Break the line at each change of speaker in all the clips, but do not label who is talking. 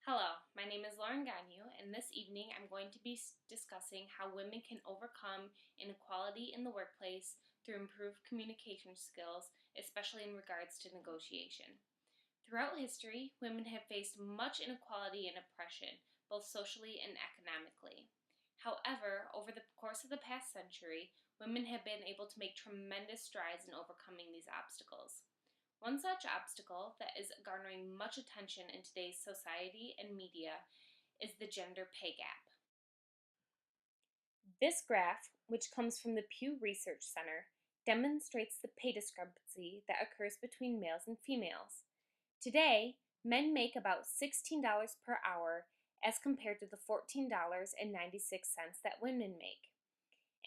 Hello, my name is LaurenGagnon, and this evening I'm going to be discussing how women can overcome inequality in the workplace through improved communication skills, especially in regards to negotiation. Throughout history, women have faced much inequality and oppression, both socially and economically. However, over the course of the past century, women have been able to make tremendous strides in overcoming these obstacles. One such obstacle that is garnering much attention in today's society and media is the gender pay gap. This graph, which comes from the Pew Research Center, demonstrates the pay discrepancy that occurs between males and females. Today, men make about $16 per hour as compared to the $14.96 that women make.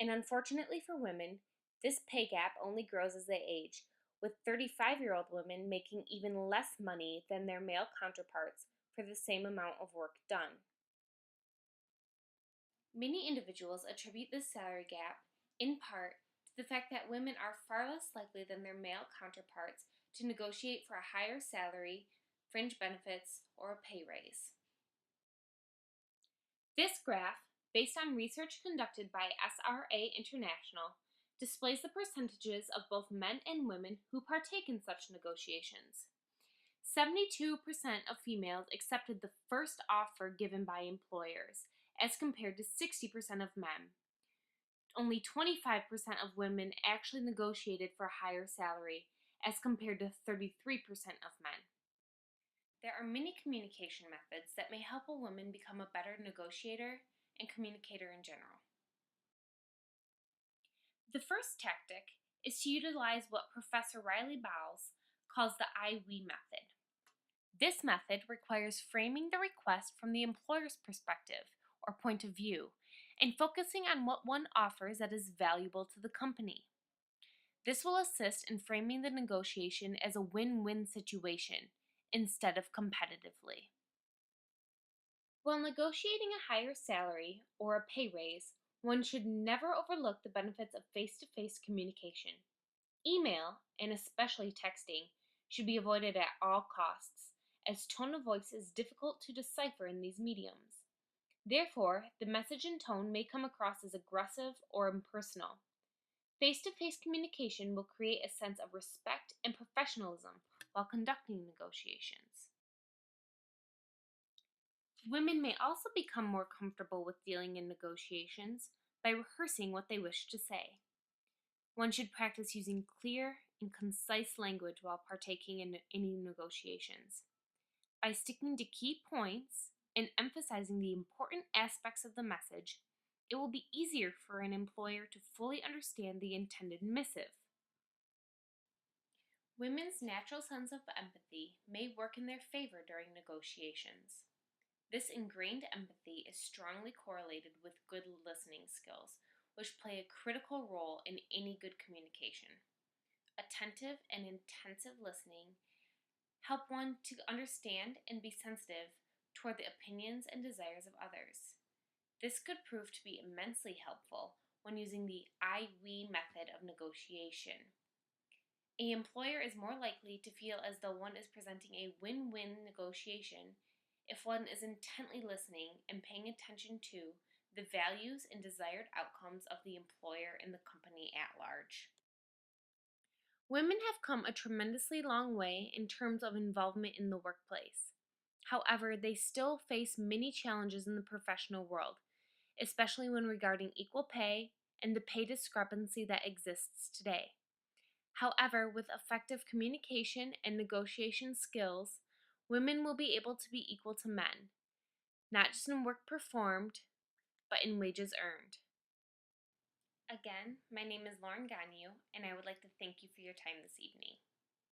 And unfortunately for women, this pay gap only grows as they age, with 35-year-old women making even less money than their male counterparts for the same amount of work done. Many individuals attribute this salary gap, in part, to the fact that women are far less likely than their male counterparts to negotiate for a higher salary, fringe benefits, or a pay raise. This graph, based on research conducted by SRA International, displays the percentages of both men and women who partake in such negotiations. 72% of females accepted the first offer given by employers, as compared to 60% of men. Only 25% of women actually negotiated for a higher salary, as compared to 33% of men. There are many communication methods that may help a woman become a better negotiator and communicator in general. The first tactic is to utilize what Professor Riley Bowles calls the I-we method. This method requires framing the request from the employer's perspective or point of view and focusing on what one offers that is valuable to the company. This will assist in framing the negotiation as a win-win situation instead of competitively. While negotiating a higher salary or a pay raise, one should never overlook the benefits of face-to-face communication. Email, and especially texting, should be avoided at all costs, as tone of voice is difficult to decipher in these mediums. Therefore, the message and tone may come across as aggressive or impersonal. Face-to-face communication will create a sense of respect and professionalism while conducting negotiations. Women may also become more comfortable with dealing in negotiations by rehearsing what they wish to say. One should practice using clear and concise language while partaking in any negotiations. By sticking to key points and emphasizing the important aspects of the message, it will be easier for an employer to fully understand the intended missive. Women's natural sense of empathy may work in their favor during negotiations. This ingrained empathy is strongly correlated with good listening skills, which play a critical role in any good communication. Attentive and intensive listening help one to understand and be sensitive toward the opinions and desires of others. This could prove to be immensely helpful when using the I-we method of negotiation. An employer is more likely to feel as though one is presenting a win-win negotiation if one is intently listening and paying attention to the values and desired outcomes of the employer and the company at large. Women have come a tremendously long way in terms of involvement in the workplace. However, they still face many challenges in the professional world, especially when regarding equal pay and the pay discrepancy that exists today. However, with effective communication and negotiation skills, women will be able to be equal to men, not just in work performed, but in wages earned. Again, my name is LaurenGagnon, and I would like to thank you for your time this evening.